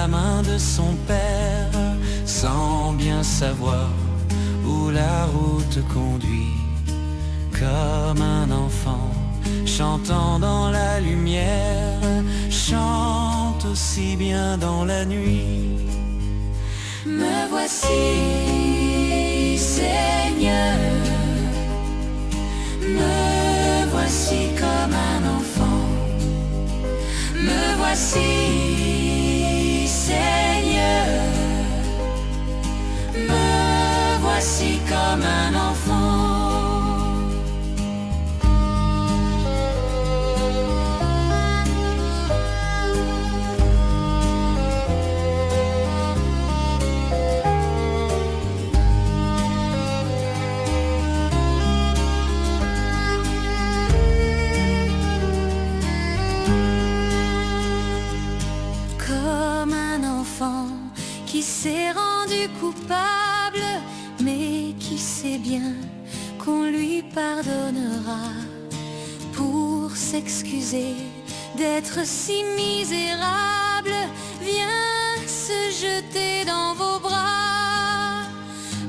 la main de son père, sans bien savoir où la route conduit. Comme un enfant chantant dans la lumière, chante aussi bien dans la nuit. Me voici, Seigneur, me voici comme un enfant. Me voici, Seigneur, me voici comme un enfant. Qui s'est rendu coupable, mais qui sait bien qu'on lui pardonnera. Pour s'excuser d'être si misérable, viens se jeter dans vos bras.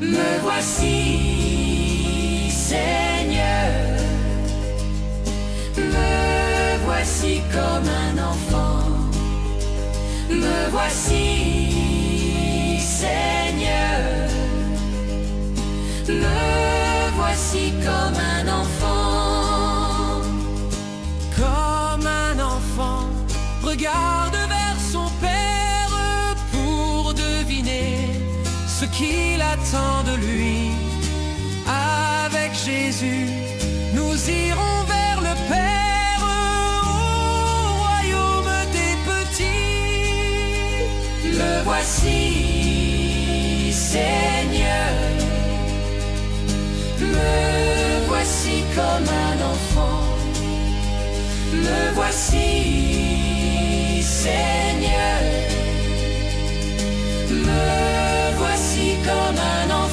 Me voici, Seigneur, me voici comme un enfant. Me voici, Seigneur, me voici comme un enfant. Comme un enfant, regarde vers son père pour deviner ce qu'il attend de lui. Avec Jésus, nous irons vers le Père au royaume des petits. Me voici, Seigneur, me voici comme un enfant. Me voici, Seigneur, me voici comme un enfant.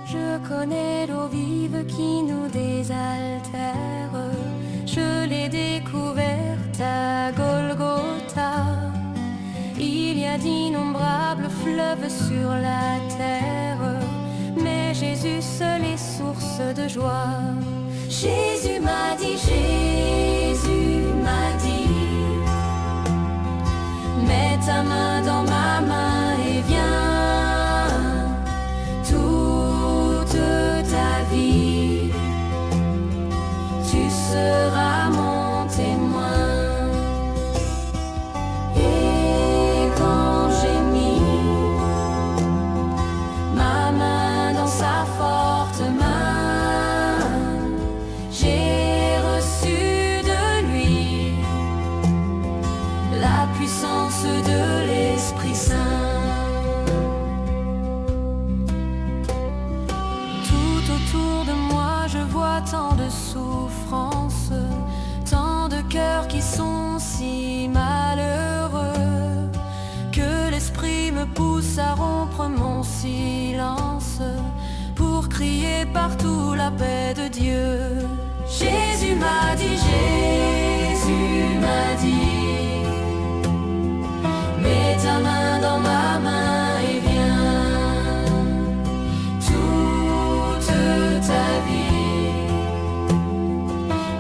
Je connais l'eau vive qui nous désaltère. Je l'ai découverte à Golgotha. Il y a d'innombrables fleuves sur la terre, mais Jésus seul est source de joie. Jésus m'a dit, Jésus m'a dit, mets ta main dans ma main et viens. Tu seras mon témoin. Et quand j'ai mis ma main dans sa forte main, j'ai reçu de lui la puissance de l'Esprit Saint. Tant de souffrances, tant de cœurs qui sont si malheureux, que l'esprit me pousse à rompre mon silence pour crier partout la paix de Dieu. Jésus m'a dit, Jésus m'a dit, mets ta main dans ma main et viens. Toute ta vie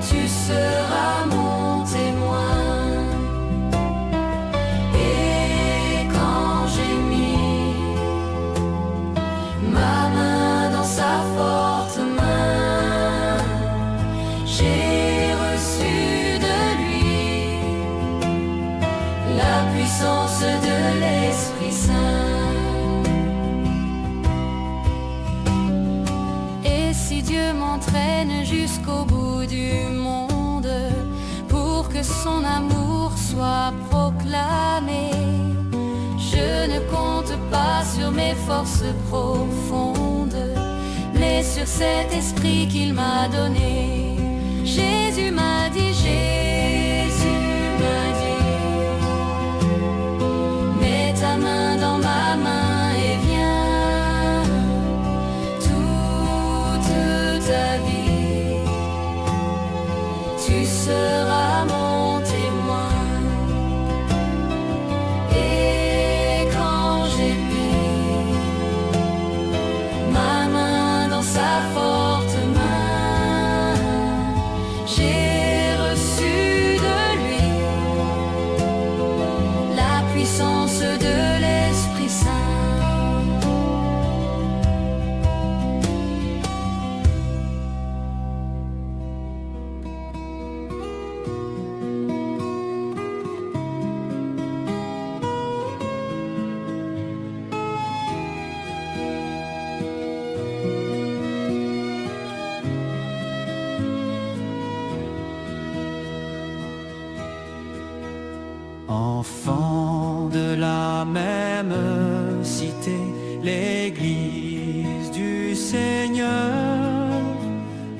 tu seras mon témoin. Et quand j'ai mis ma main dans sa forte main, j'ai reçu de lui la puissance de l'Esprit Saint. Et si Dieu m'entraîne jusqu'au bout du monde pour que son amour soit proclamé, je ne compte pas sur mes forces profondes, mais sur cet esprit qu'il m'a donné. Jésus m'a dit, Jésus m'a dit, mets ta main dans ma main et viens toute ta vie, tu seras mon témoin. Et quand j'ai mis ma main dans sa forte main, j'ai reçu de lui la puissance de l'Esprit Saint. Enfants de la même cité, l'Église du Seigneur.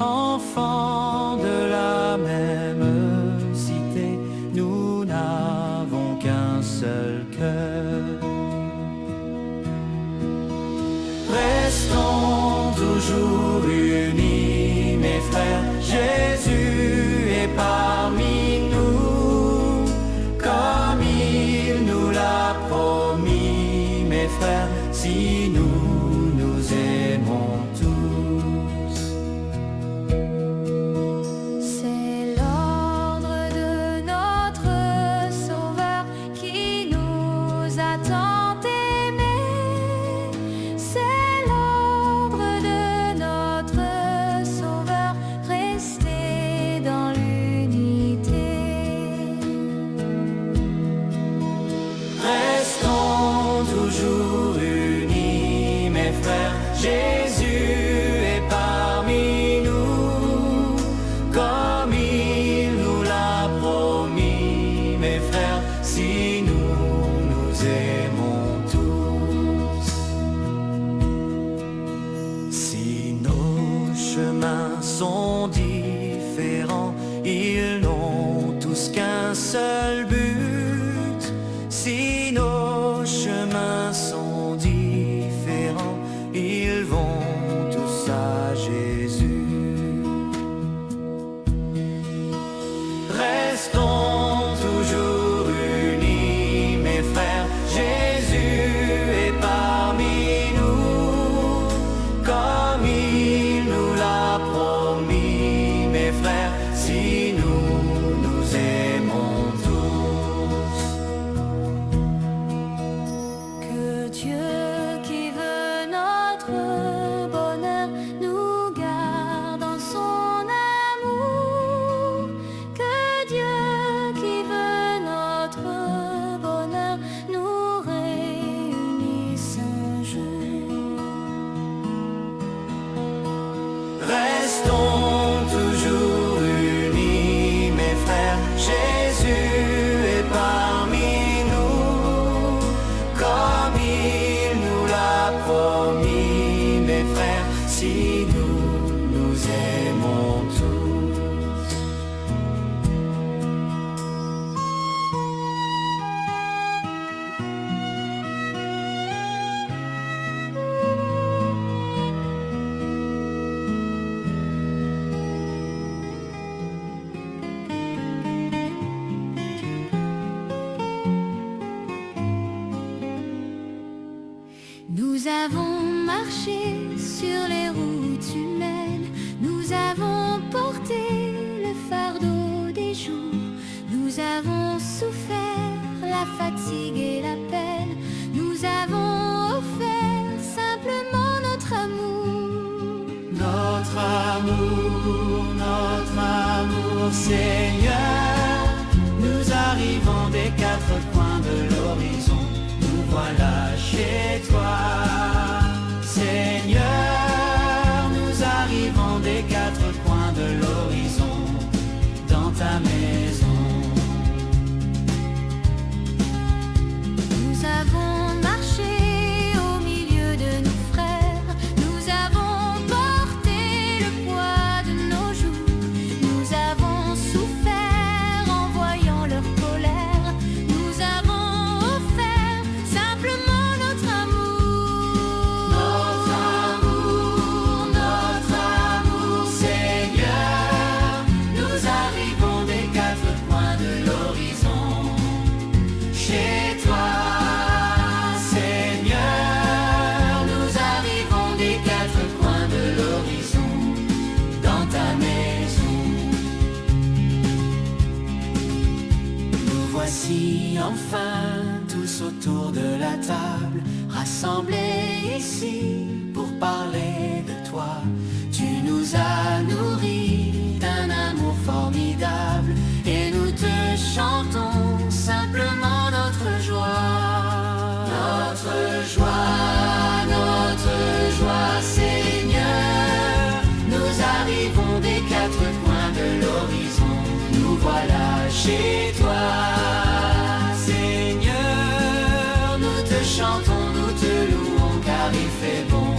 Enfants de la même cité, nous n'avons qu'un seul cœur. Restons toujours unis, mes frères, Jésus est parmi nous, comme il nous l'a promis, mes frères, si nous nous aimons tous. C'est l'ordre de notre Sauveur qui nous a tant aimés. C'est l'ordre de notre Sauveur, rester dans l'unité. Restons toujours unis, mes frères, Jésus est parmi nous, comme il nous l'a promis, mes frères, si nous nous aimons tous. Si nos chemins sont différents, ils n'ont tous qu'un seul but. Si nos chemins sont différents, ils vont tous à Jésus. Restons toujours unis, mes frères, Jésus est parmi nous, comme il nous l'a promis, mes frères, si nous nous aimons tous. Que Dieu qui veut notre bonheur nous garde dans son amour. Que Dieu qui veut notre bonheur nous réunisse un jour. Restons toujours unis, mes frères, Jésus est parmi nous, comme il nous l'a promis, mes frères, si nous nous aimons tous. Nous avons marché sur les routes humaines, nous avons porté le fardeau des jours, nous avons souffert la fatigue et la peine, nous avons offert simplement notre amour. Notre amour, Seigneur, nous arrivons des quatre coins de l'horizon, nous voilà chez toi. Seigneur, nous arrivons des quatre coins de l'horizon, dans ta maison. Nous avons marché au enfin tous autour de la table, rassemblés ici pour parler de toi. Tu nous as nourris d'un amour formidable et nous te chantons simplement notre joie. Notre joie, Seigneur. Nous arrivons des quatre coins de l'horizon. Nous voilà chez toi, Seigneur. Nous te chantons, nous te louons, car il fait bon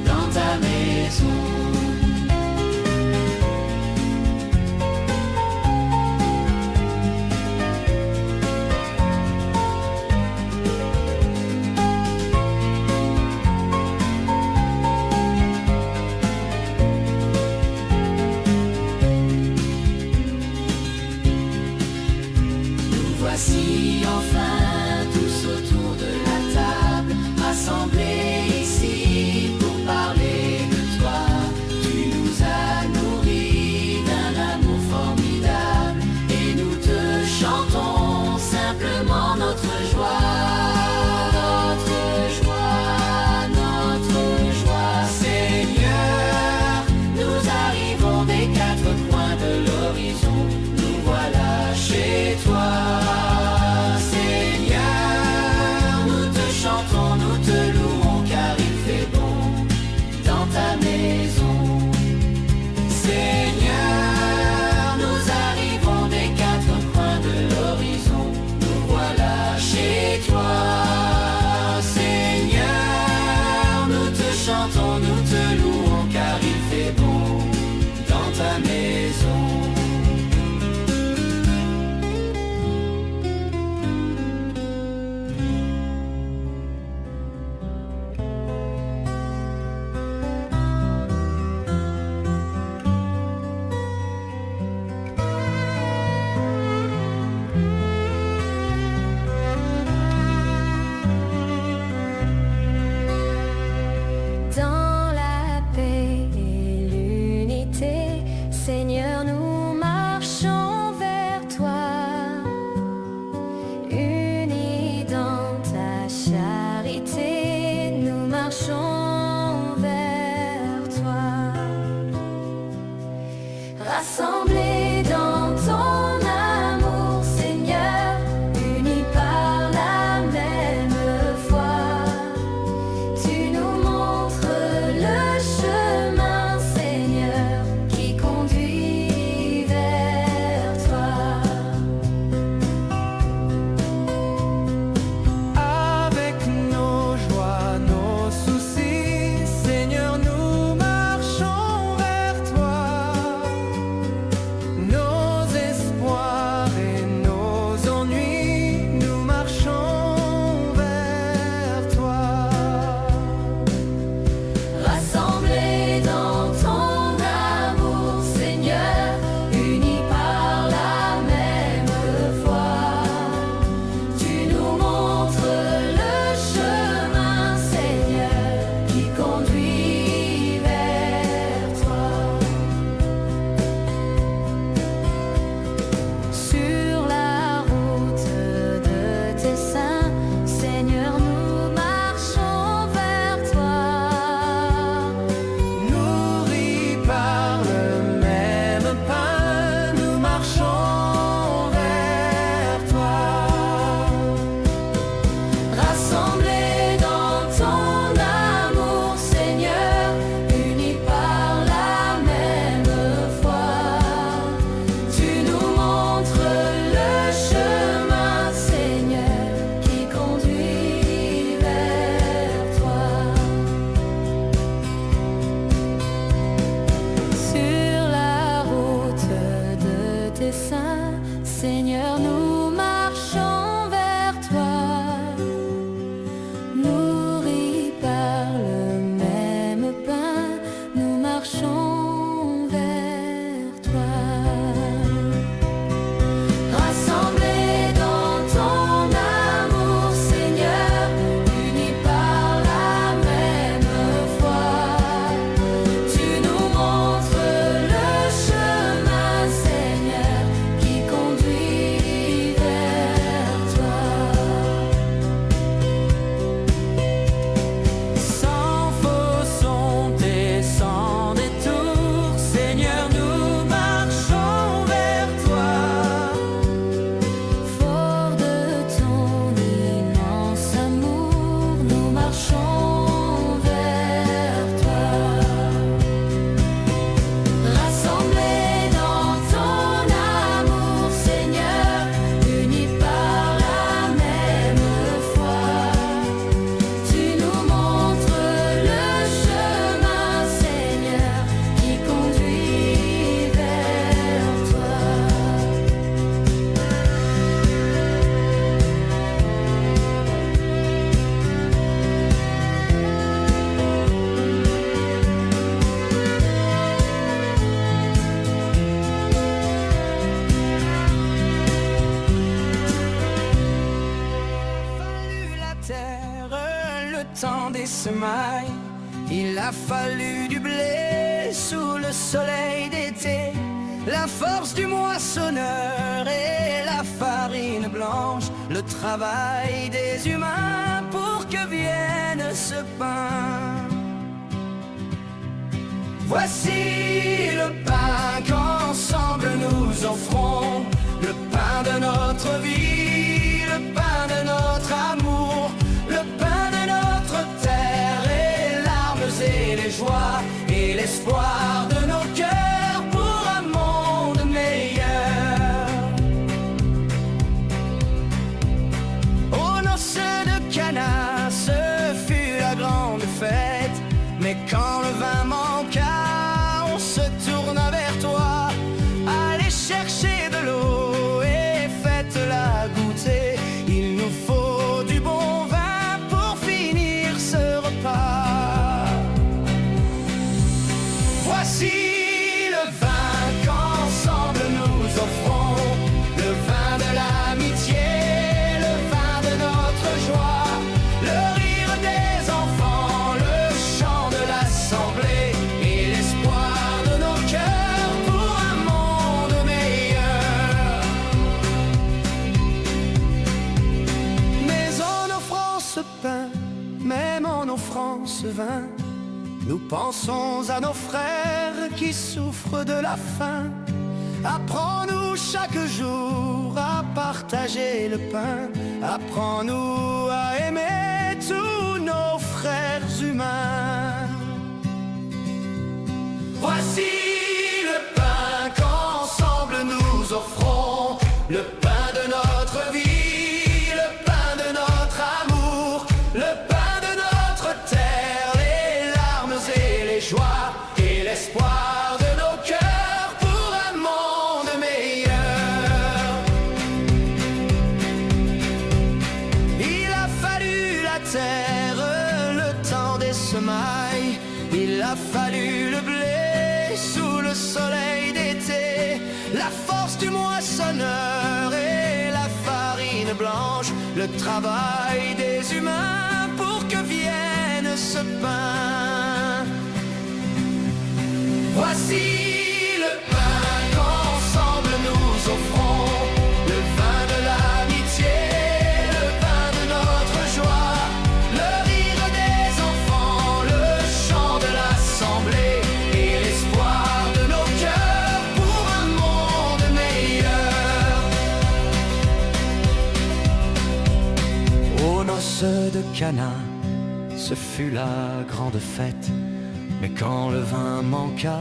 dans ta maison. terre, le temps des semailles. Il a fallu du blé sous le soleil d'été, la force du moissonneur et la farine blanche, le travail des humains pour que vienne ce pain. Voici le pain qu'ensemble nous offrons, le pain de notre vie, le pain de notre amour, le pain de notre terre et les larmes et les joies et l'espoir de nos cœurs pour un monde meilleur. Aux noces de Cana, ce fut la grande fête, mais quand le vin manqua, on se tourna vers toi. Allez chercher de l'eau et faites-la goûter. Il nous faut du bon vin pour finir ce repas. Voici le vin qu'ensemble nous offrons, le vin de l'amitié, le vin de notre joie, le rire des enfants, le chant de l'assemblée et l'espoir de nos cœurs pour un monde meilleur. Mais en offrant ce pain, même en offrant ce vin, nous pensons à nos frères qui souffrent de la faim. Apprends-nous chaque jour à partager le pain. Apprends-nous à aimer tous nos frères humains. Voici le pain qu'ensemble nous offrons, le pain de notre vie, le pain de notre amour, le pain de notre terre, les larmes et les joies et l'espoir de nos cœurs pour un monde meilleur. Il a fallu la terre, le temps des semailles, il a fallu le blé sous le soleil d'été, la force du moissonneur et la farine blanche, le travail des humains pour que vienne ce pain. Voici le pain qu'ensemble nous offrons, le vin de l'amitié, le vin de notre joie, le rire des enfants, le chant de l'assemblée et l'espoir de nos cœurs pour un monde meilleur. Aux noces de Cana, ce fut la grande fête, mais quand le vin manqua,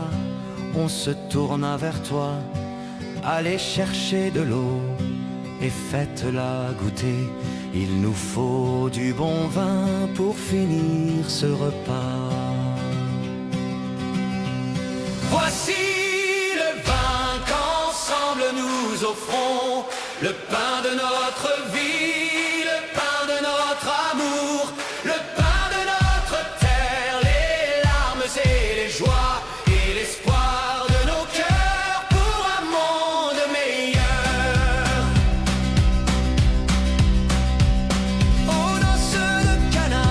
on se tourna vers toi. Allez chercher de l'eau et faites-la goûter. Il nous faut du bon vin pour finir ce repas. Voici le vin qu'ensemble nous offrons, le pain de notre vie, le pain de notre amour, le pain de notre terre, les larmes et les joies et l'espoir de nos cœurs pour un monde meilleur. Aux noces de Cana,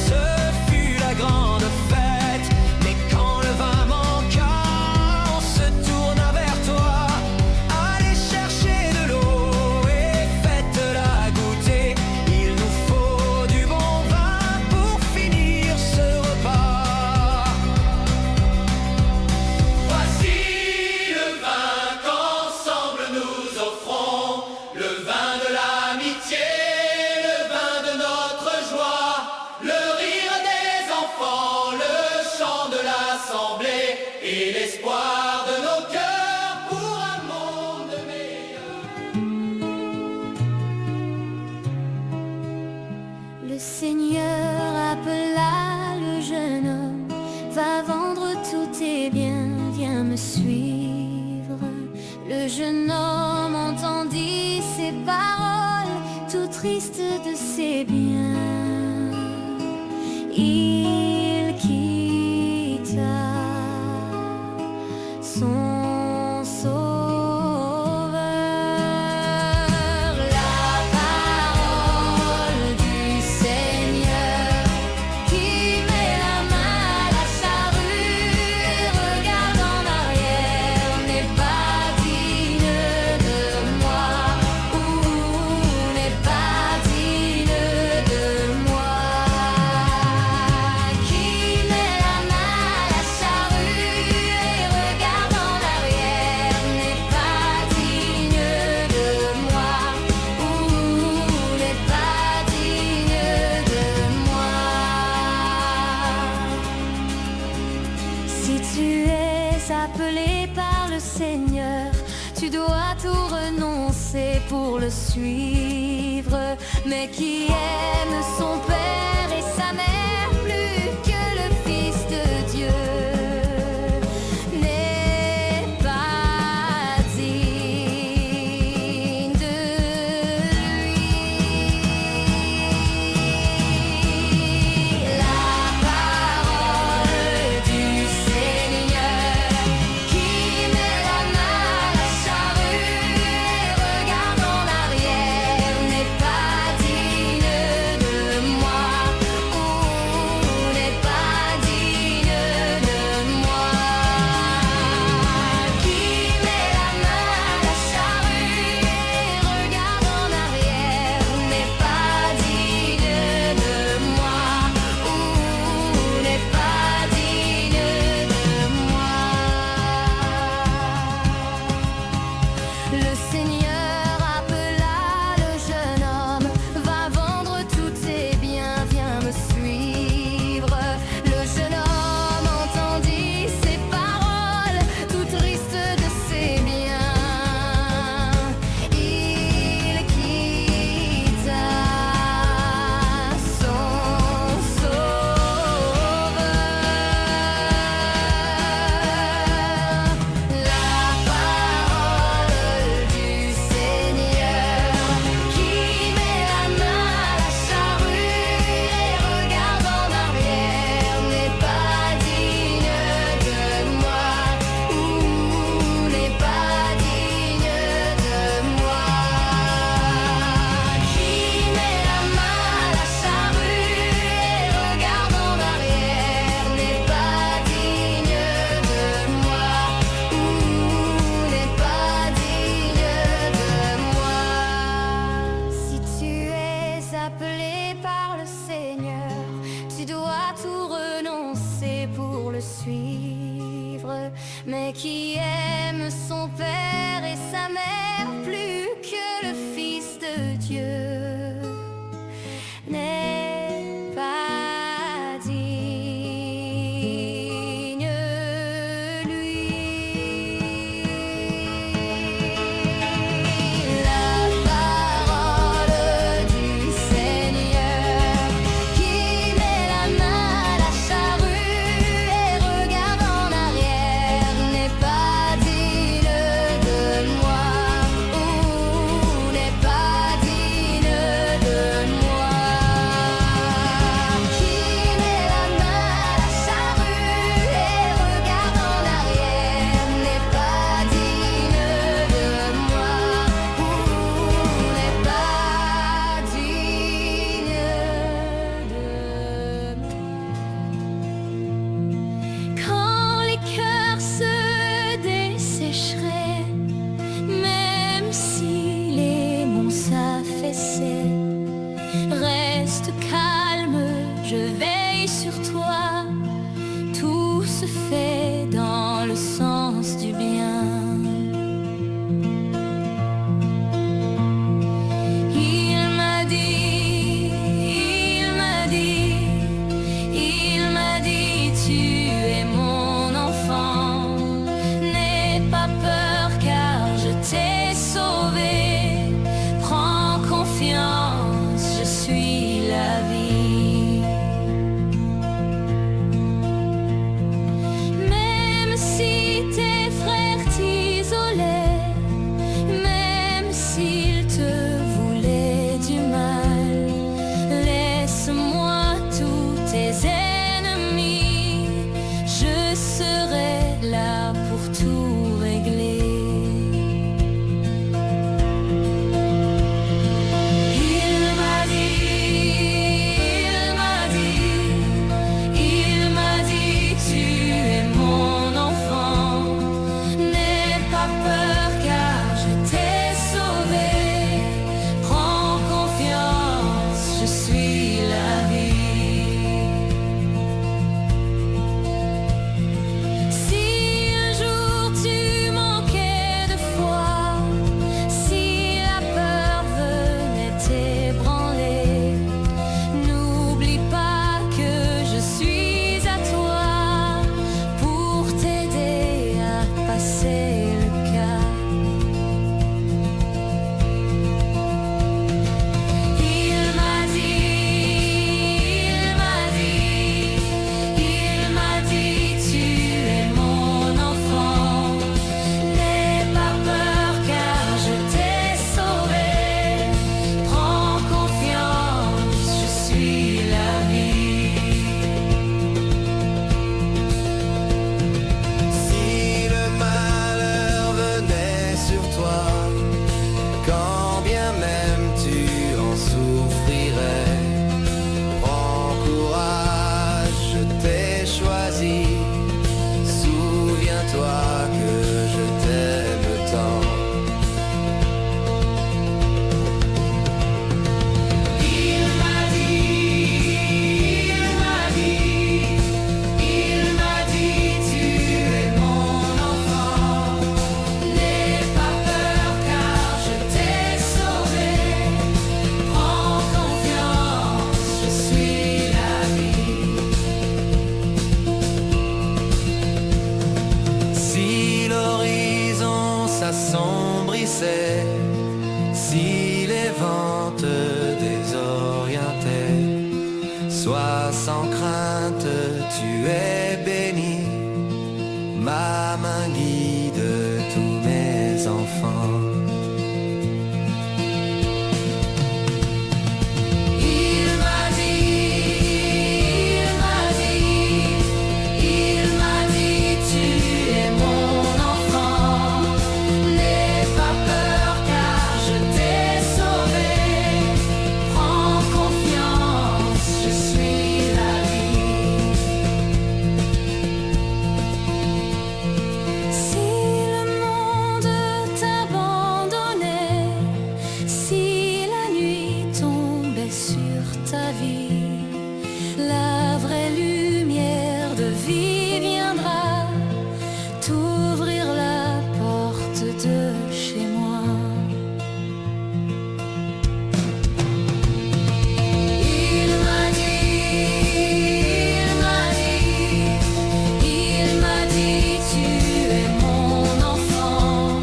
ce fut la grande fête, mais quand le vin manqua, on se tourna vers toi. Allez chercher de l'eau et faites-la goûter. Il nous faut du bon vin pour finir ce repas. Voici le vin qu'ensemble nous offrons, le vin de l'amitié, le vin de notre joie, le rire des enfants, le chant de l'assemblée et l'espoir de nos cœurs pour un monde meilleur. Le Seigneur appela le jeune homme, va vendre tous tes biens, viens me suivre. Le jeune homme entendit ces paroles, tout triste de ses biens. Il quitta son sauveur. La parole du Seigneur. Seigneur, tu dois tout renoncer pour le suivre. Mais qui aime son père et sa mère plus que le Fils de Dieu n'est pas digne de lui. La parole du Seigneur qui met la main à la charrue et regarde en arrière n'est pas digne de moi, ou n'est pas digne de moi. Qui met la main à la charrue et regarde en arrière n'est pas digne de moi, ou n'est pas digne de moi. Le Seigneur appela le jeune homme, va vendre tous tes biens, viens me suivre. Le jeune homme entendit ces paroles, tout triste de ses biens. Il quitta son sauveur. La parole du Seigneur qui met la main à la charrue et regarde en arrière n'est pas digne de moi, ou n'est pas digne de moi. Qui met la main à la charrue et regarde en arrière n'est pas digne de moi, ou n'est pas digne de moi. Si tu es appelé par le Seigneur, tu dois tout renoncer pour le suivre. Mais qui aime son père et sa mère plus que le Fils de Dieu n'est pas digne lui. La parole du Seigneur qui met la main à la charrue et regarde en arrière n'est pas digne de moi, Sois sans crainte, tu es béni. Ma main guide tous mes enfants. La vraie lumière de vie viendra t'ouvrir la porte de chez moi. Il m'a dit, tu es mon enfant.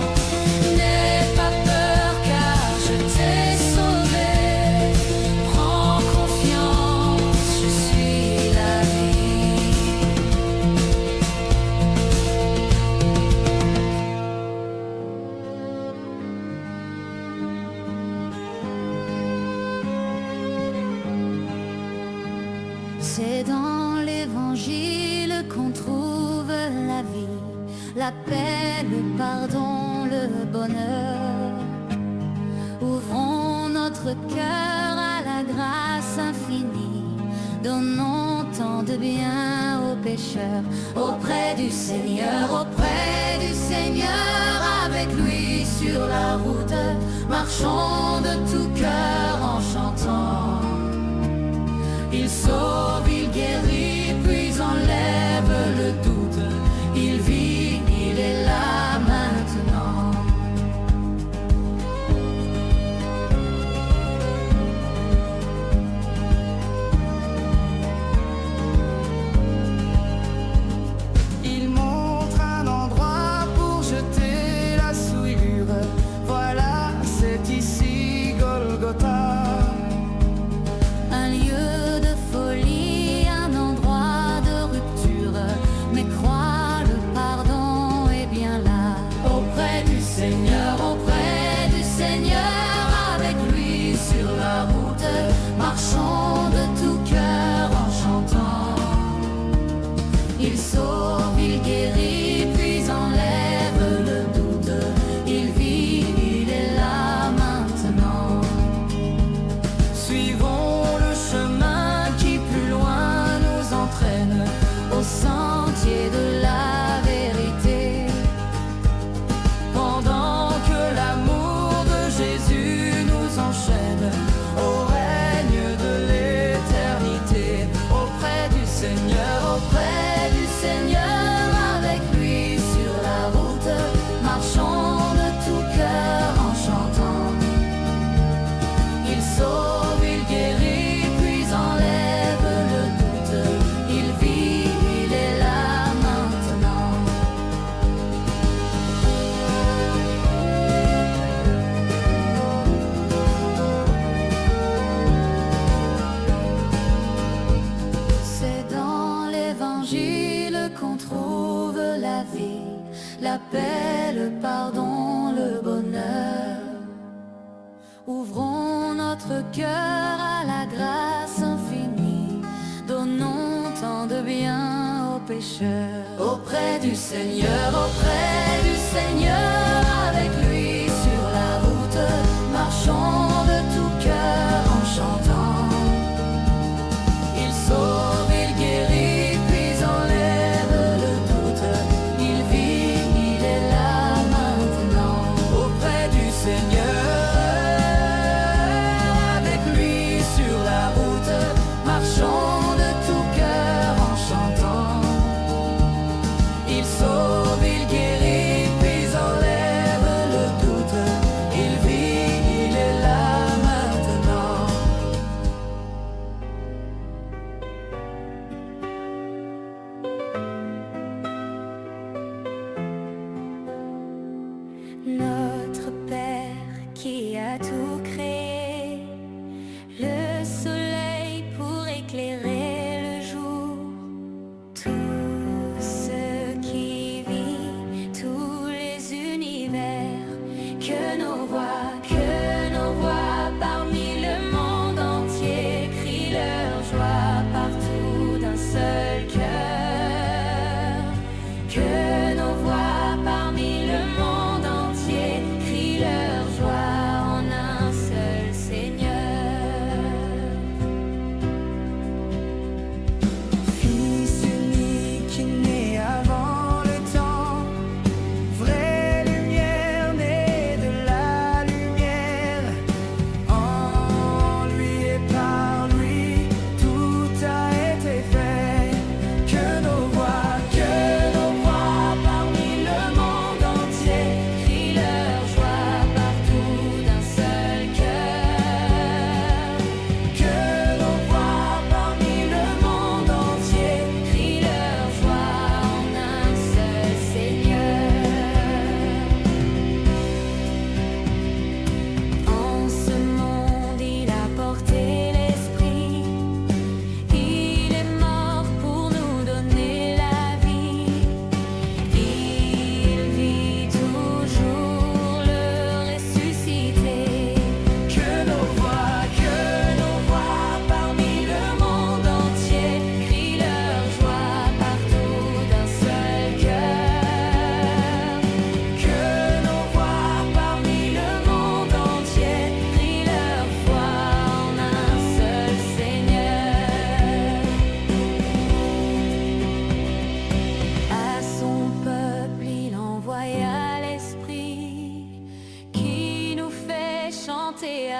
N'aie pas peur car je t'ai sauvé. Prends confiance, je suis la vie. C'est dans l'évangile qu'on trouve la vie, la paix, le pardon, le bonheur. Ouvrons notre cœur à la grâce infinie, donnons tant de bien aux pécheurs. Auprès du Seigneur, avec lui sur la route, marchons de tout cœur en chantant. Il sauve, il guérit, puis enlève le doute. Il vit, il est là maintenant. Il montre un endroit pour jeter la souillure. Voilà, c'est ici Golgotha. Un lieu de folie, un endroit de rupture. Mais crois, le pardon est bien là. Auprès du Seigneur, avec lui sur la route, marchons de tout cœur en chantant. Il sauve, il guérit, puis enlève le doute. Il vit, il est là maintenant. Suivons le chemin qui plus loin nous entraîne Au sentier de la vérité. pendant que l'amour de Jésus nous enchaîne au règne de l'éternité. Auprès du Seigneur, avec lui sur la route, marchons de tout cœur en chantant. Il sauve, il guérit, puis enlève le doute. Il vit, il est là maintenant. C'est dans l'évangile qu'on trouve la vie, la paix, le pardon, le bonheur. Ouvrons notre cœur à la grâce infinie, donnons tant de bien aux pécheurs. Auprès du Seigneur, avec lui sur la route, marchons de tout cœur en chantant. Il sauve, il guérit, puis enlève le doute. Il vit, il est là maintenant. auprès du Seigneur, avec lui sur la route, Marchons de tout cœur en chantant. il sauve, il guérit, puis enlève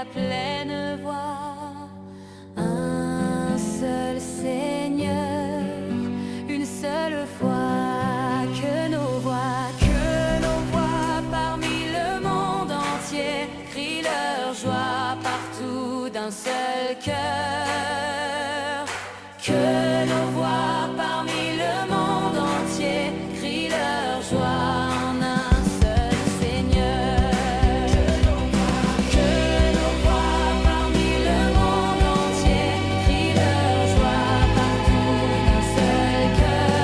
à pleine voix. Un seul Seigneur, une seule fois, que nos voix parmi le monde entier crient leur joie partout d'un seul cœur. Que nos voix parmi le monde entier crient leur joie en un seul Seigneur. Que nos voix parmi le monde entier crient leur joie partout d'un seul cœur.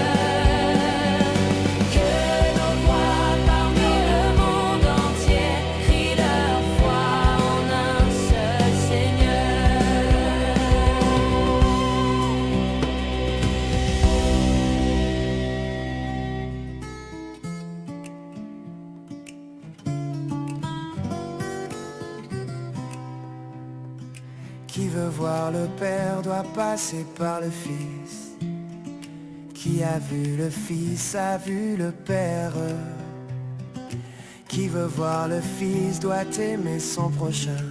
Que nos voix parmi le monde entier crient leur foi en un seul Seigneur. Qui veut voir le Père doit passer par le Fils. Qui a vu le Fils a vu le Père. Qui veut voir le Fils doit aimer son prochain.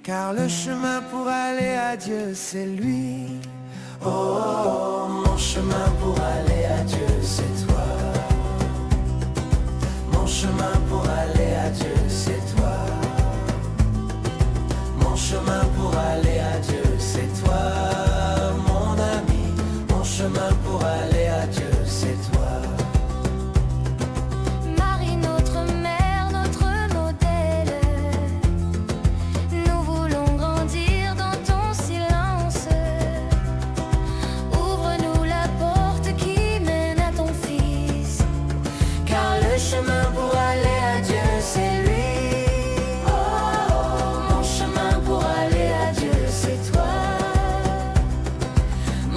Car le chemin pour aller à Dieu c'est lui. Oh, oh, oh, mon chemin pour aller à Dieu c'est toi. Mon chemin pour aller à Dieu c'est toi. Mon chemin pour aller à Dieu c'est toi, mon ami. Mon chemin pour aller à Dieu c'est toi. Marie, notre mère, notre modèle, nous voulons grandir dans ton silence. Ouvre-nous la porte qui mène à ton Fils, Car le chemin pour aller à Dieu c'est lui. mon chemin pour aller à Dieu c'est toi.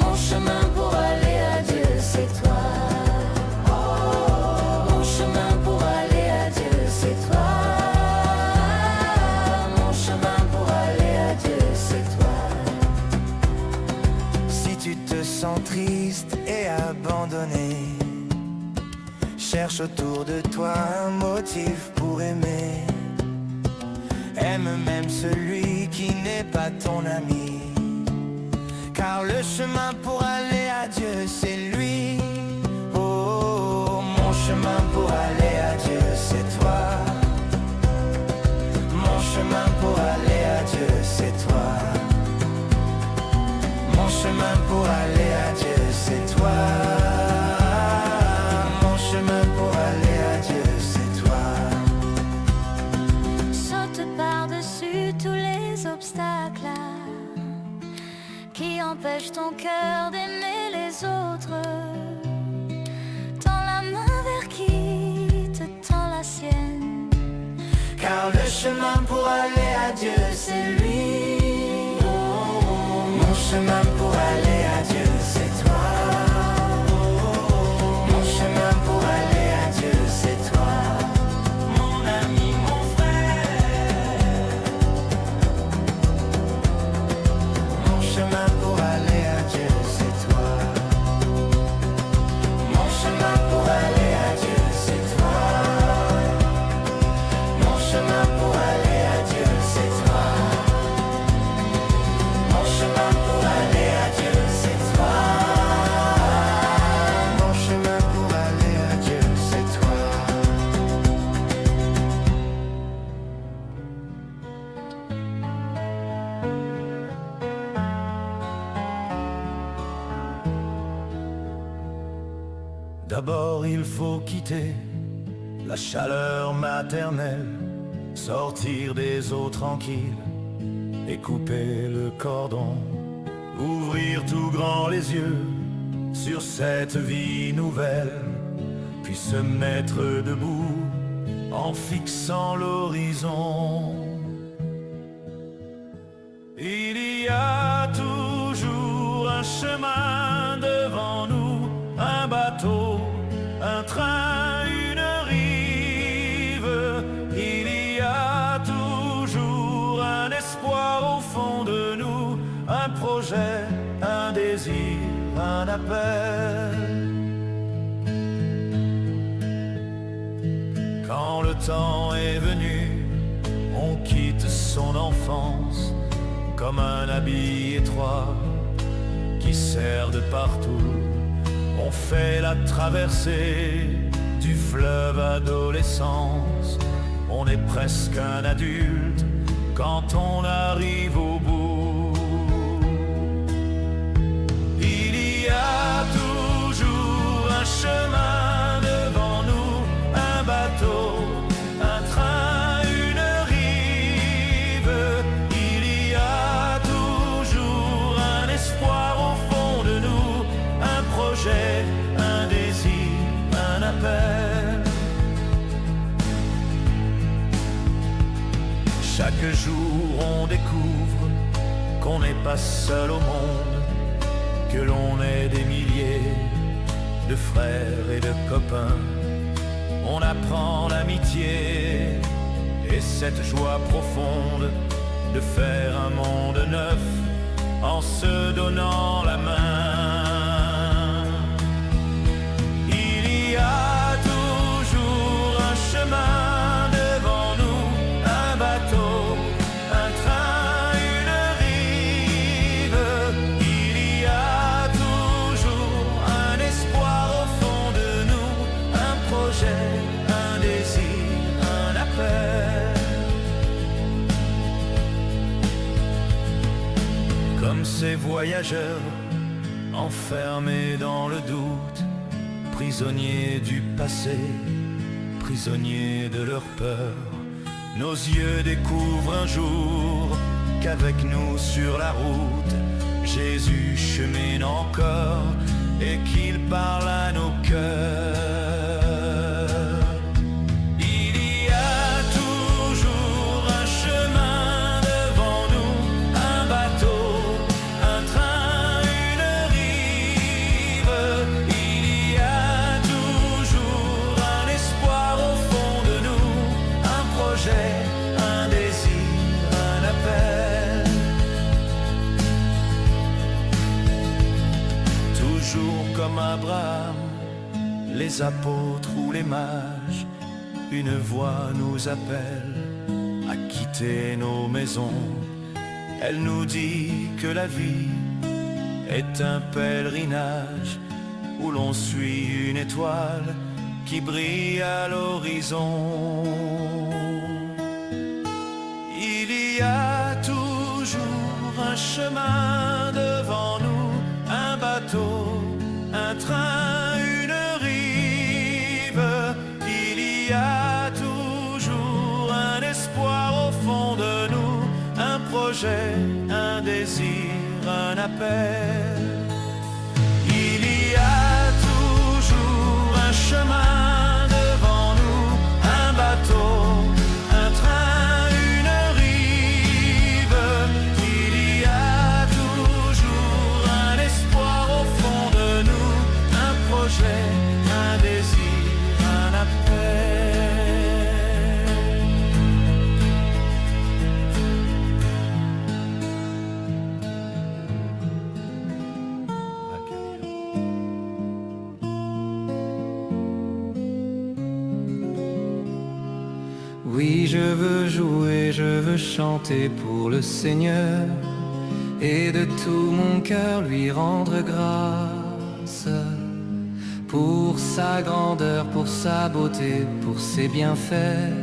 Mon chemin pour aller à Dieu c'est toi. Mon chemin pour aller à Dieu c'est toi. Mon chemin pour aller à Dieu c'est toi. Si tu te sens triste et abandonné, cherche autour de toi un motif pour aimer. Aime même celui qui n'est pas ton ami. Car le chemin pour aller à Dieu c'est lui. Oh, oh, oh, mon chemin pour aller à Dieu c'est toi. Mon chemin pour aller à Dieu c'est toi. Mon chemin pour aller à Dieu c'est toi. Mon chemin pour aller à Dieu c'est toi. Saute par-dessus tous les obstacles qui empêchent ton cœur d'aimer les autres. Tends la main vers qui te tend la sienne. Car le chemin pour aller à Dieu c'est lui. Oh, oh, oh, mon chemin pour aller à Dieu c'est toi. Oh, oh, oh, mon chemin pour aller à Dieu c'est toi. Mon ami, mon frère. Mon chemin pour aller à Dieu c'est toi. Mon chemin pour aller à Dieu c'est toi. Mon chemin pour aller à Dieu c'est toi. Mon chemin pour aller à Dieu c'est toi. Mon chemin pour aller à Dieu c'est toi. D'abord il faut quitter la chaleur maternelle, sortir des eaux tranquilles et couper le cordon, ouvrir tout grand les yeux sur cette vie nouvelle, puis se mettre debout en fixant l'horizon. Il y a toujours un chemin devant nous, un bateau, un train, une rive. Il y a toujours un espoir au fond de nous, un projet, un désir, un appel. Quand le temps est venu, on quitte son enfance comme un habit étroit qui sert de partout. On fait la traversée du fleuve adolescence. On est presque un adulte quand on arrive au bout. Il y a toujours un chemin devant nous, un bateau, un train, une rive. Il y a toujours un espoir au fond de nous, un projet, un désir, un appel. Chaque jour on découvre qu'on n'est pas seul au monde, que l'on est des milliers de frères et de copains. On apprend l'amitié et cette joie profonde de faire un monde neuf en se donnant la main. Il y a toujours un chemin devant nous, un bateau, un train, une rive. Il y a toujours un espoir au fond de nous, un projet, un désir, un appel. Comme ces voyageurs enfermés dans le doute, prisonniers du passé, prisonniers de leur peur, nos yeux découvrent un jour qu'avec nous sur la route, Jésus chemine encore et qu'il parle à nos cœurs. Il y a toujours un chemin devant nous, un bateau, un train, une rive. Il y a toujours un espoir au fond de nous, un projet, un désir, un appel. Toujours comme Abraham, les apôtres ou les mages, une voix nous appelle à quitter nos maisons. Elle nous dit que la vie est un pèlerinage où l'on suit une étoile qui brille à l'horizon. Il y a toujours un chemin devant nous, un bateau, un train, une rive. Il y a toujours un espoir au fond de nous, un projet, un désir, un appel. Il y a toujours un chemin devant nous, un bateau, un train, une rive. Il y a toujours un espoir au fond de nous, un projet, un désir, un appel. Oui, je veux jouer, je veux chanter pour le Seigneur et de tout mon cœur lui rendre grâce pour sa grandeur, pour sa beauté, pour ses bienfaits.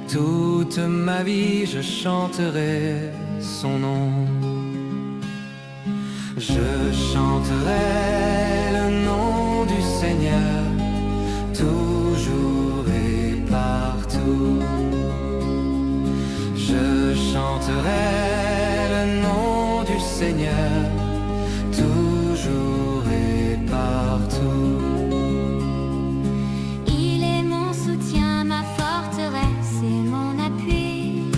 Toute ma vie je chanterai son nom. Je chanterai le nom du Seigneur toujours et partout. Je chanterai le nom du Seigneur toujours et partout. Il est mon soutien, ma forteresse et mon appui.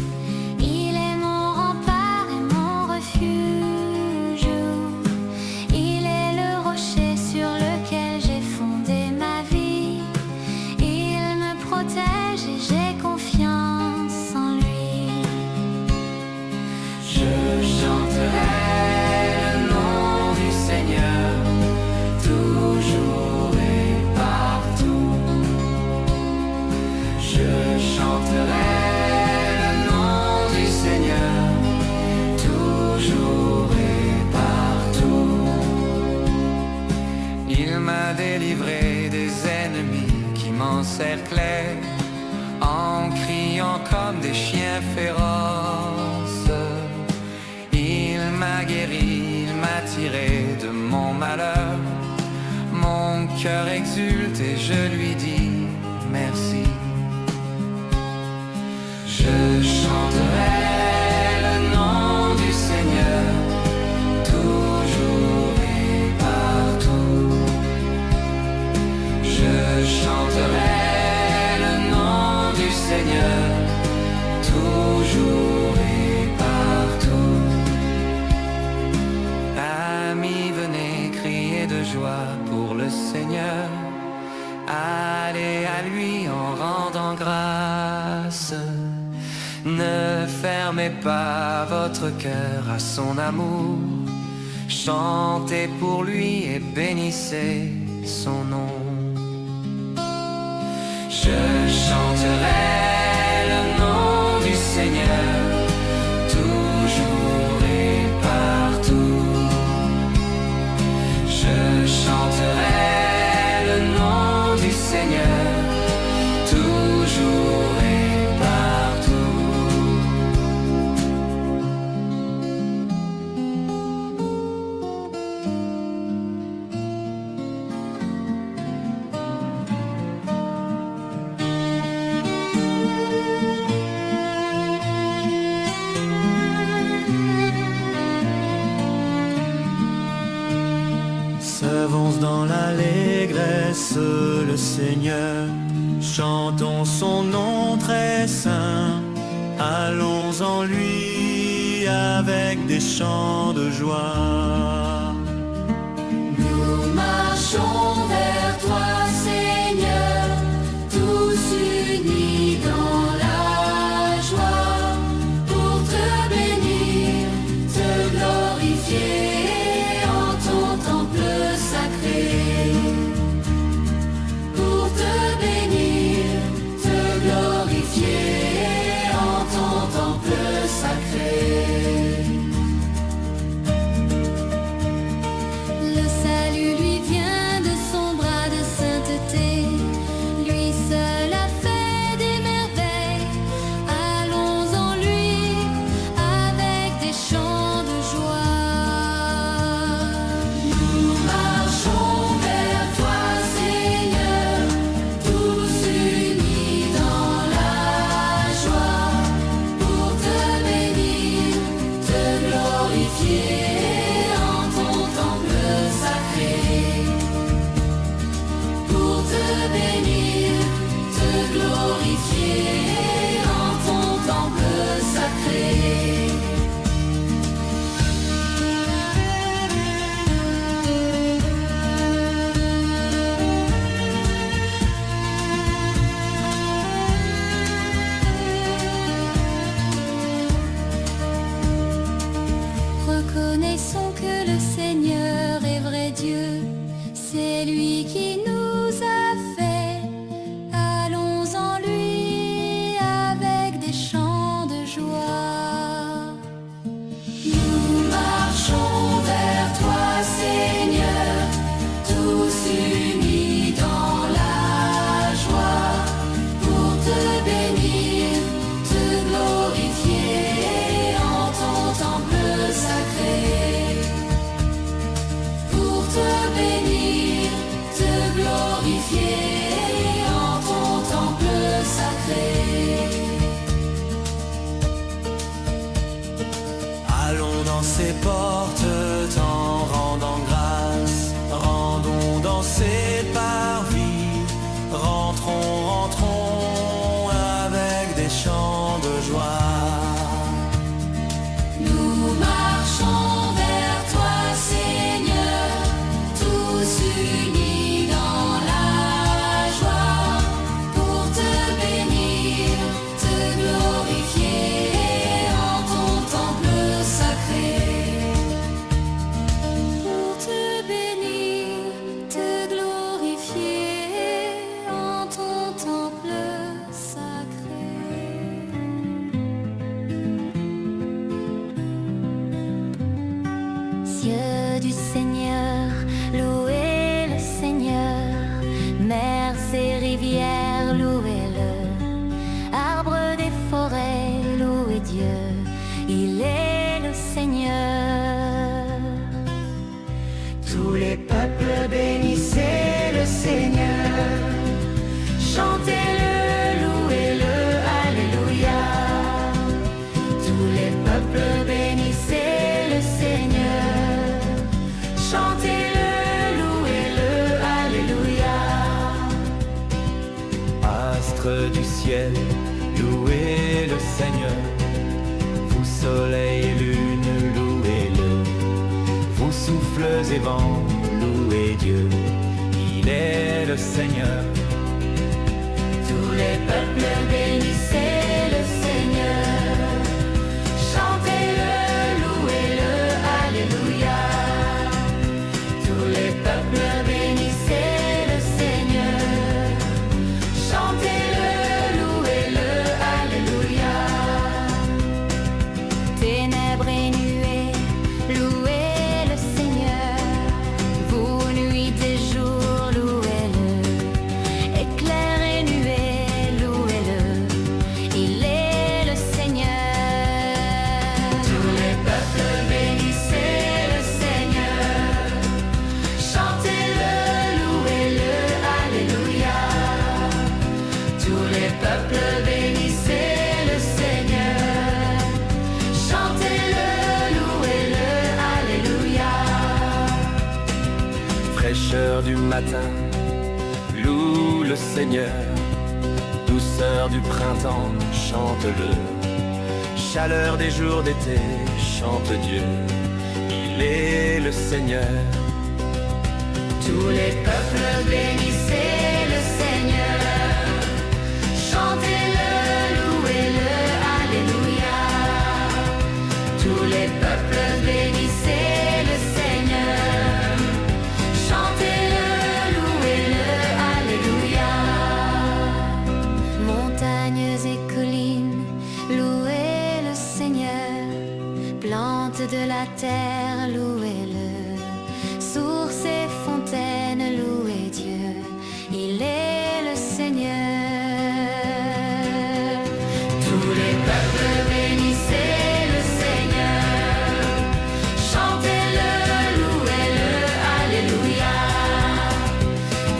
Il est mon rempart et mon refuge. Il est le rocher sur lequel j'ai fondé ma vie. Il me protège et j'ai confiance en lui. Je chanterai m'encerclaient en criant comme des chiens féroces. Il m'a guéri, il m'a tiré de mon malheur. Mon cœur exulte et je lui dis merci. Je chanterai le nom du Seigneur toujours et partout. Je chanterai le nom du Seigneur toujours et partout. Amis, venez crier de joie pour le Seigneur. Allez à lui en rendant grâce. Ne fermez pas votre cœur à son amour. Chantez pour lui et bénissez son nom. Je chanterai le nom du Seigneur toujours et partout. Je chanterai le nom du Seigneur toujours et partout. Servons dans l'allégresse le Seigneur, chantons son nom très saint. Allons en lui avec des chants de joie. Nous marchons vers toi, Seigneur, tous unis dans la joie, pour te bénir, te glorifier en ton temple sacré. Pour te bénir, te glorifier en ton temple sacré. Le salut lui vient de son bras de sainteté. Lui seul a fait des merveilles. Allons en lui avec des chants de joie. Nous marchons vers toi, Seigneur, tous unis dans la joie, pour te bénir, te glorifier en ton temple sacré. Pour te bénir, te glorifier en ton temple sacré. Reconnaissons que le Seigneur est vrai Dieu. C'est lui qui nous a fait. Allons en lui avec des chants de joie. Nous marchons vers toi, Seigneur, tous unis dans la joie, pour te bénir, te glorifier en ton temple sacré. Pour te bénir, te glorifier en ton temple sacré. Allons dans ses portes en rendant grâce. Rendons dans ses parvis. Rentrons, rentrons avec des chants de joie. Nous marchons vers toi, Seigneur, tous unis dans la joie, pour te bénir, te glorifier en ton temple sacré. Pour te bénir, te glorifier en ton temple sacré. Cieux du Seigneur, louez le Seigneur, mers et rivières, Tous les peuples bénissez le Seigneur. Chantez-le, louez-le, alléluia. Tous les peuples bénissez le Seigneur. Chantez-le, louez-le, alléluia. Astres du ciel, louez le Seigneur. Vous soleil et lune, louez-le. Vous souffles et vents, louez Dieu. Il est le Seigneur. Tous les peuples bénissez le Seigneur. Chantez-le, louez-le, alléluia. Tous les peuples bénissez le Seigneur. Chantez-le, louez-le, alléluia. Ténèbres et nuées, louez le Seigneur. Vous nuits et jours, louez-le. Éclairs et nuées, louez-le. Il est le Seigneur. Tous les peuples bénissez le Seigneur. Chantez-le, louez-le, alléluia. Tous les peuples bénissez le Seigneur. Chantez-le, louez-le, alléluia. Fraîcheur du matin, loue le Seigneur. Douceur du printemps, chante-le. Chaleur des jours d'été, chante Dieu. Il est le Seigneur. Tous les peuples bénissez le Seigneur. Chantez-le, louez-le, alléluia. Tous les peuples bénissez le Seigneur. Chantez-le, louez-le, alléluia. Montagnes et collines, louez le Seigneur. Plantes de la terre, louez-le. Sources et fontaines, louez Dieu. Il est le Seigneur. Tous les peuples bénissez le Seigneur. Chantez-le, louez-le, alléluia.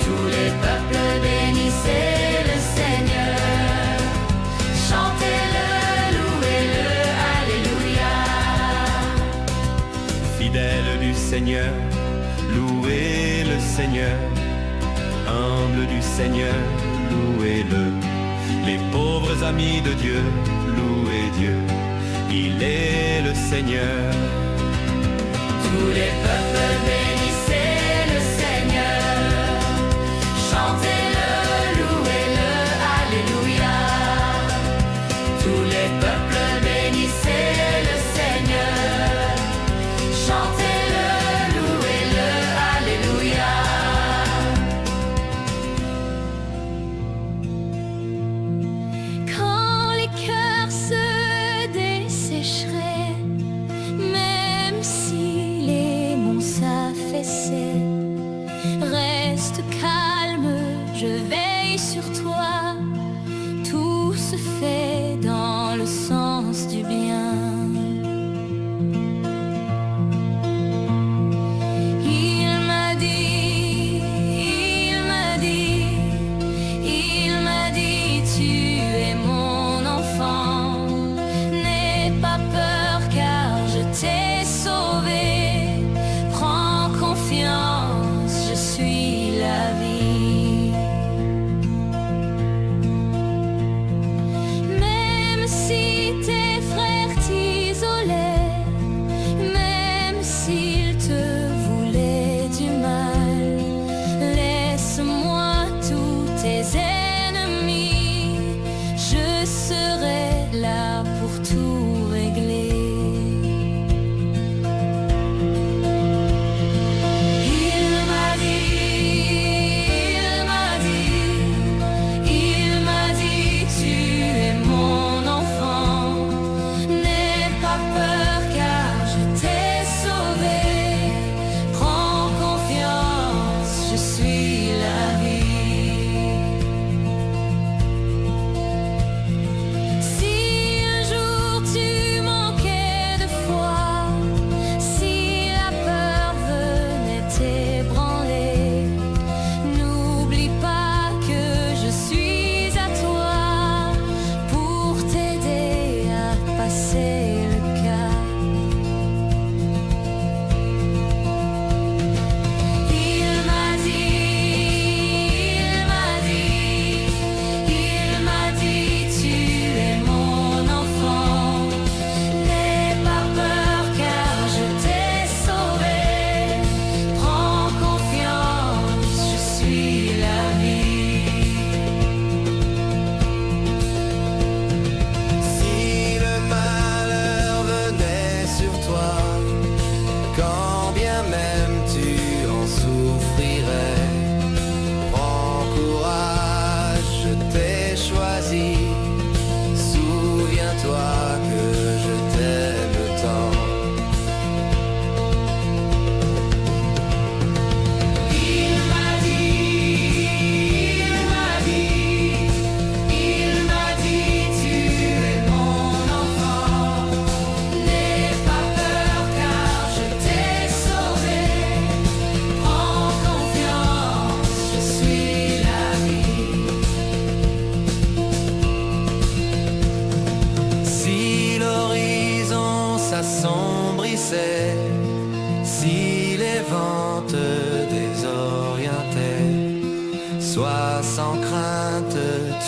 Tous les peuples bénissez le Seigneur. Chantez-le, louez-le, alléluia. Fidèle du Seigneur, louez le Seigneur. Humble du Seigneur, louez-le. Les pauvres amis de Dieu, louez Dieu. Il est le Seigneur. Tous les peuples bénissez le Seigneur. Chantez-le, louez-le, alléluia. Tous les peuples bénissez le Seigneur. Chantez-le, louez-le, alléluia. Quand les cœurs se dessécheraient, même si les monts vents te désorientaient. Sois sans crainte,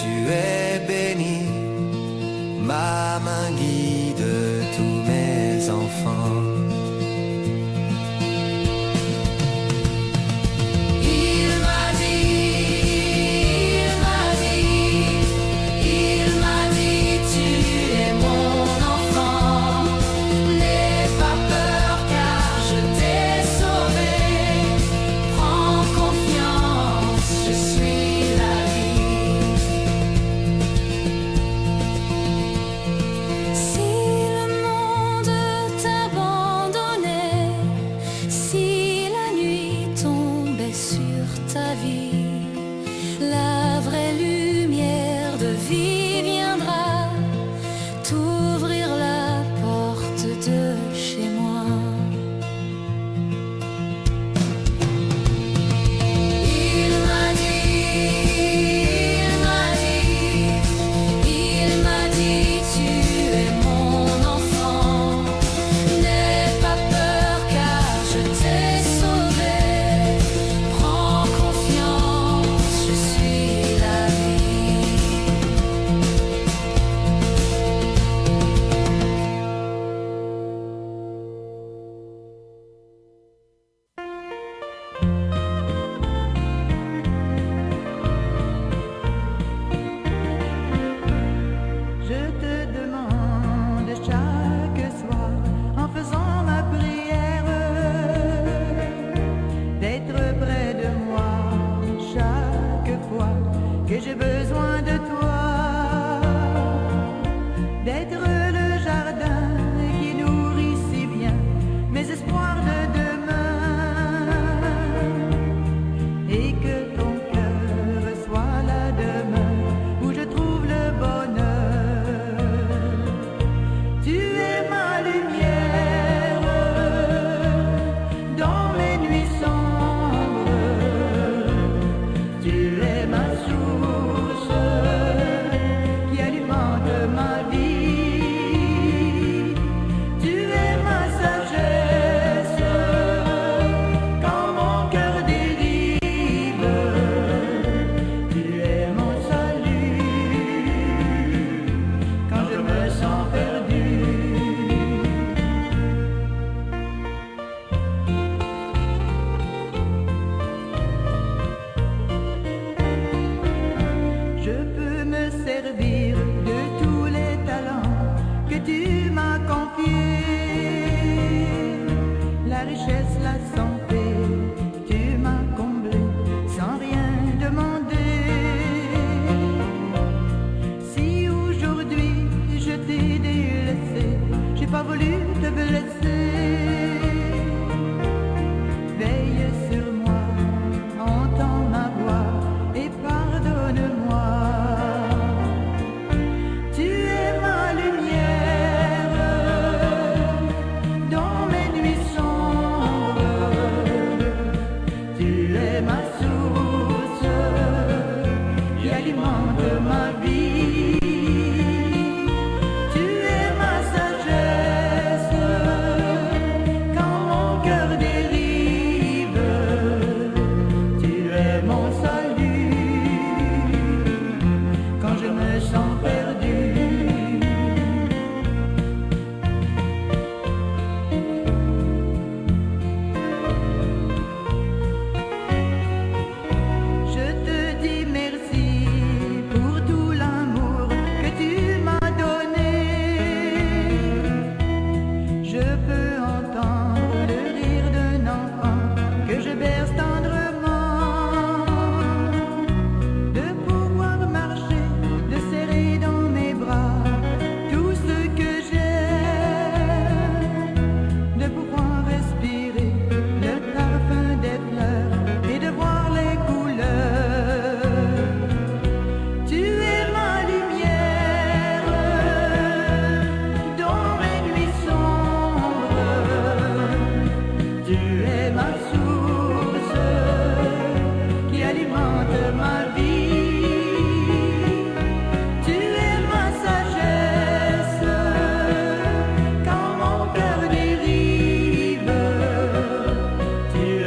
tu es bénie. Ma main guide tous mes enfants. Tu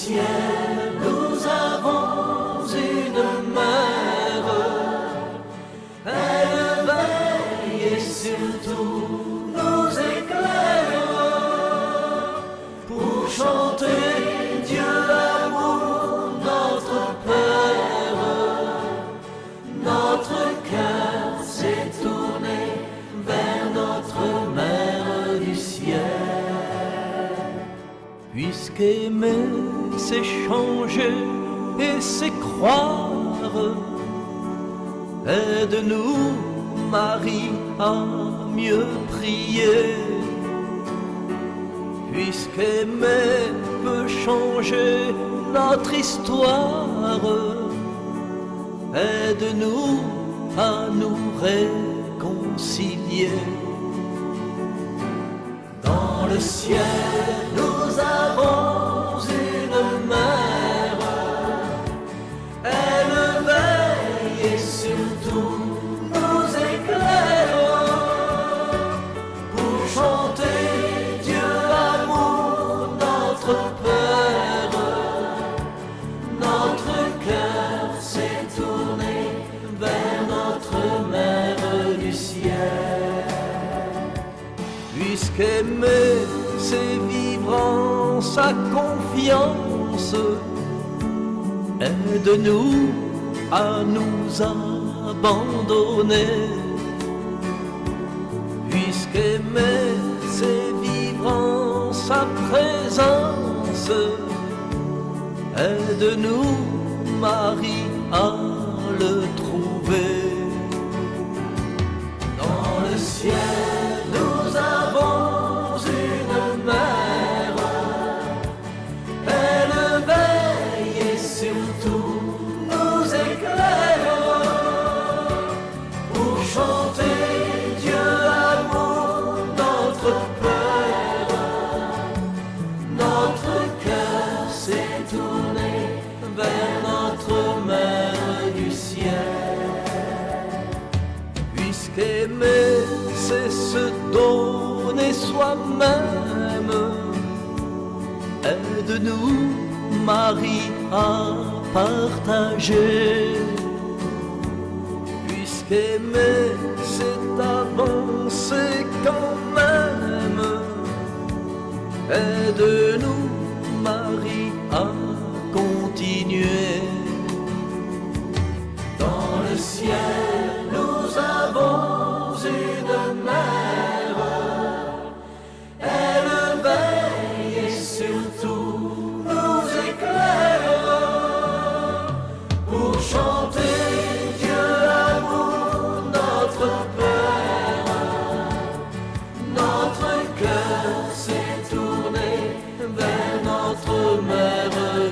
ciel, nous avons une mère. Elle veille et surtout nous éclaire pour chanter Dieu amour, notre Père. Notre cœur s'est tourné vers notre Mère du ciel. Puisqu'aimer c'est changer et c'est croire, aide-nous Marie à mieux prier. Puisqu'aimer peut changer notre histoire, aide-nous à nous réconcilier. Dans le ciel, nous avons une mère. Elle veille et surtout nous éclaire pour chanter Dieu amour, notre Père. Notre cœur s'est tourné vers notre Mère du ciel. Puisqu'aimer c'est vivre en sa confiance, aide-nous à nous abandonner. Puisqu'aimer c'est vivre en sa présence, aide-nous Marie à le trouver. Dans le ciel, nous avons une mère. Elle veille et surtout nous éclaire pour chanter Dieu amour, notre Père. Notre cœur s'est tourné vers notre Mère du ciel. Puisqu'aimer c'est se donner soi-même, aide-nous Marie à partager. Puisqu'aimer c'est avancer quand même, aide-nous Marie à continuer. Dans le ciel, nous avons une mère. Elle veille et surtout nous éclaire pour chanter Dieu amour, notre Père. Notre cœur s'est tourné vers notre Mère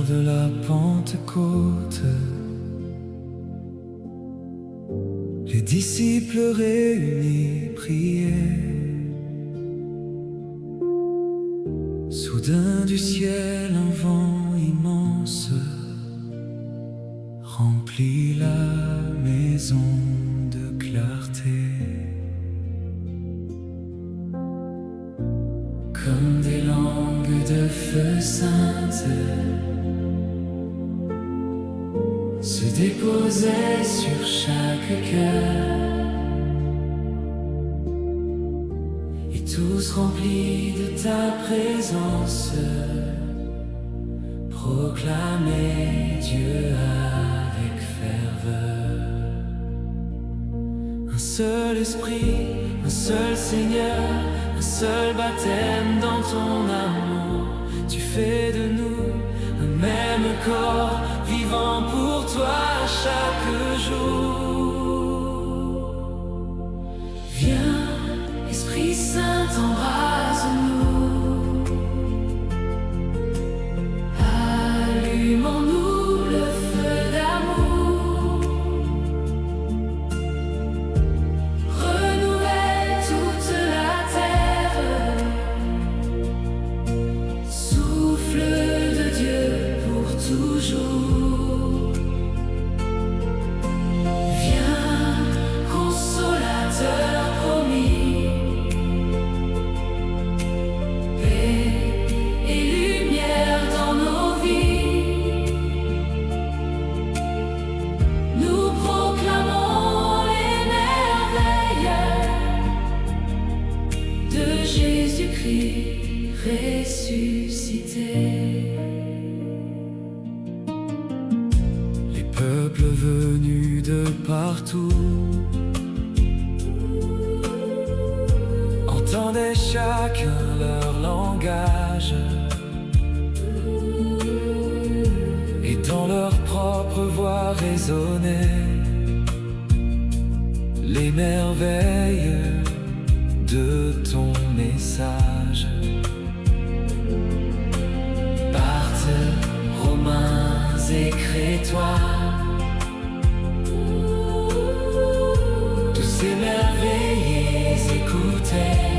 de la Pentecôte, les disciples réunis priaient. Soudain du ciel un vent immense remplit la maison de clarté. Comme des langues de feu saintes se déposaient sur chaque cœur, et tous remplis de ta présence proclamaient Dieu avec ferveur. Un seul esprit, un seul Seigneur, un seul baptême dans ton amour. Tu fais de nous un même corps, vivant pour toi chaque jour. Viens, Esprit Saint, embrase-nous. Allumons-nous le feu d'amour. Renouvelle toute la terre. Souffle de Dieu pour toujours. Viens, consolateur promis. Paix et lumière dans nos vies. Nous proclamons les merveilles de Jésus-Christ ressuscité. Les peuples venus de partout entendaient chacun leur langage, et dans leur propre voix résonnaient les merveilles de ton message. Parthes, Romains et Crétois, tous émerveillés écoutaient,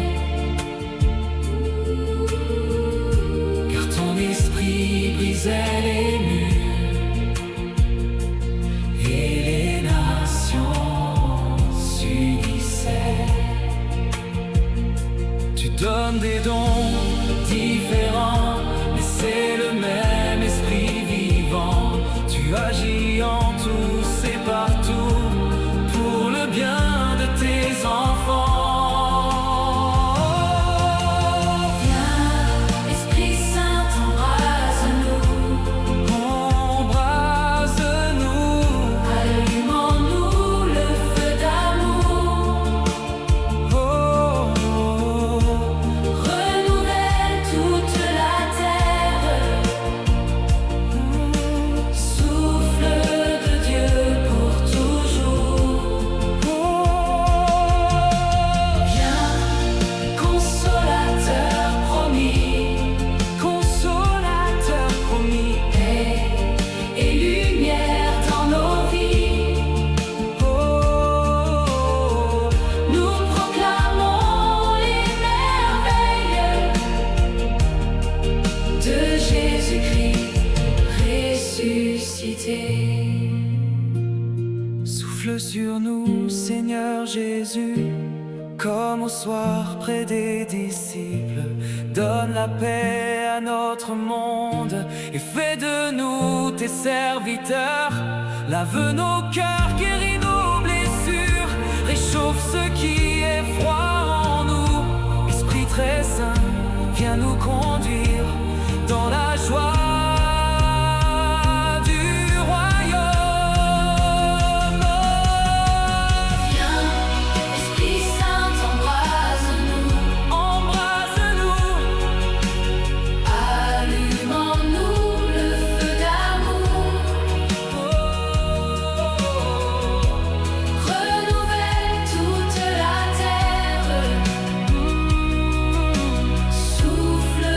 car ton esprit brisait les murs et les nations s'unissaient. Tu donnes des dons différents, mais c'est le même esprit vivant. Tu agis en tous et partout pour le bien de tes enfants. Viens, Esprit Saint, embrase-nous. Embrase-nous. Allumons-nous le feu d'amour. Oh, oh, oh. Renouvelle toute la terre. Souffle de Dieu pour toujours. Viens, consolateur promis. Consolateur promis. Paix et lumière dans nos vies. Nous proclamons les merveilles de Jésus-Christ ressuscité. Souffle sur nous, Seigneur Jésus, comme au soir près des disciples. Donne la paix à notre monde et fais de nous tes serviteurs. Lave nos cœurs, guéris nos blessures, réchauffe ce qui est froid en nous. Esprit très saint, viens nous conduire dans la joie du royaume. Viens, Esprit Saint, embrase-nous. Embrase-nous. Allumons-nous le feu d'amour. Renouvelle toute la terre. Souffle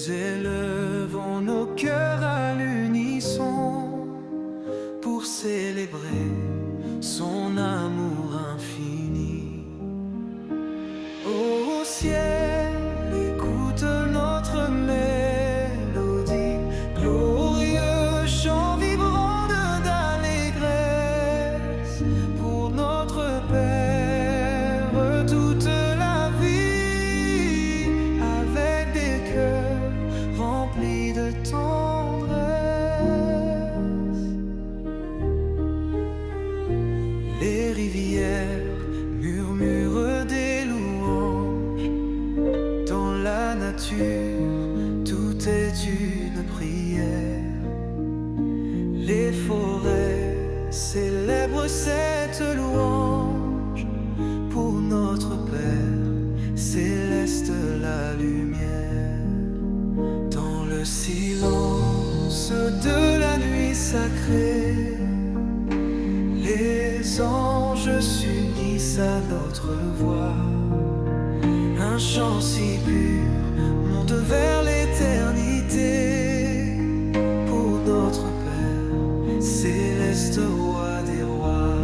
Nous élevons nos cœurs à l'unisson pour célébrer son amour infini. Au ciel, écoute notre mélodie, glorieux chant vibrant d'allégresse pour notre Père toute la vie, avec des cœurs remplis de tendresse. Les rivières murmurent des louanges, dans la nature tout est une prière. Les forêts célèbrent cette louange pour notre Père céleste, la lumière. Dans le silence de la nuit sacrée, les anges s'unissent à notre voix. Un chant si pur monte vers l'éternité pour notre Père céleste, roi des rois.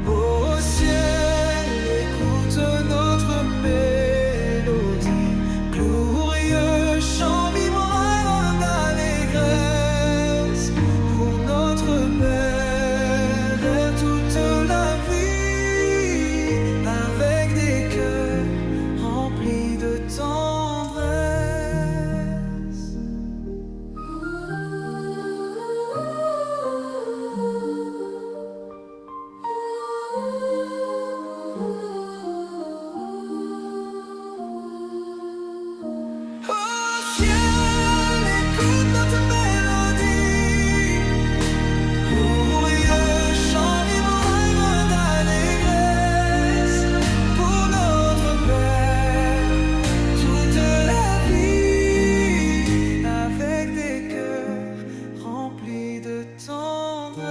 Au ciel, écoute notre mélodie, glorieux chant vibrant d'allégresse pour notre Père toute la vie, avec des cœurs remplis de tendresse. Au ciel, écoute notre mélodie, glorieux chant vibrant d'allégresse pour notre Père toute la vie, avec des cœurs remplis de tendresse.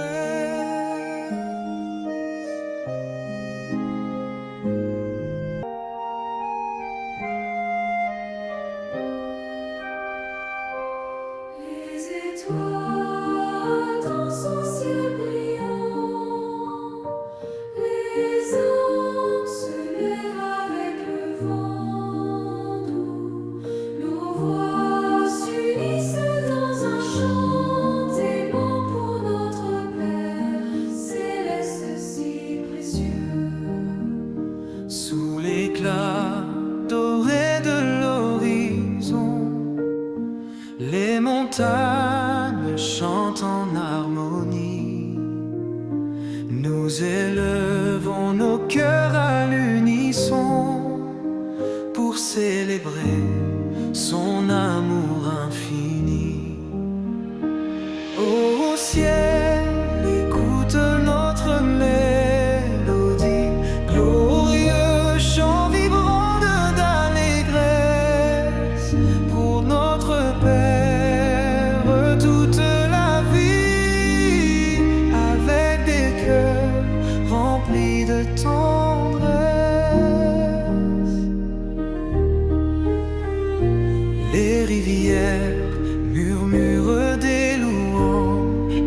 Les étoiles dans son ciel brillant, les anges se lèvent avec le vent doux. Nos voix s'unissent dans un chant aimant pour notre Père céleste si précieux. Sous l'éclat doré de l'horizon, les montagnes chantent en harmonie. Nous élevons nos cœurs à l'unisson pour célébrer son amour infini. Au ciel, écoute notre mélodie, glorieux chant vibrant d'allégresse pour notre Père toute la vie, avec des cœurs remplis de tendresse. Les rivières murmurent des louanges,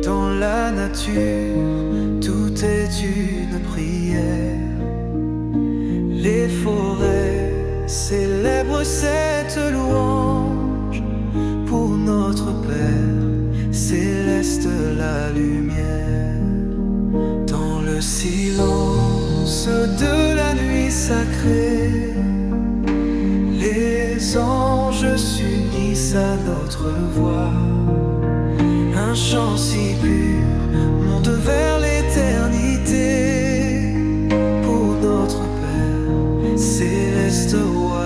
dans la nature tout est une prière. Les forêts célèbrent cette louange pour notre Père céleste, la lumière. Dans le silence de la nuit sacrée, les anges s'unissent à notre voix. Un chant si pur monte vers l'éternité pour notre Père céleste, roi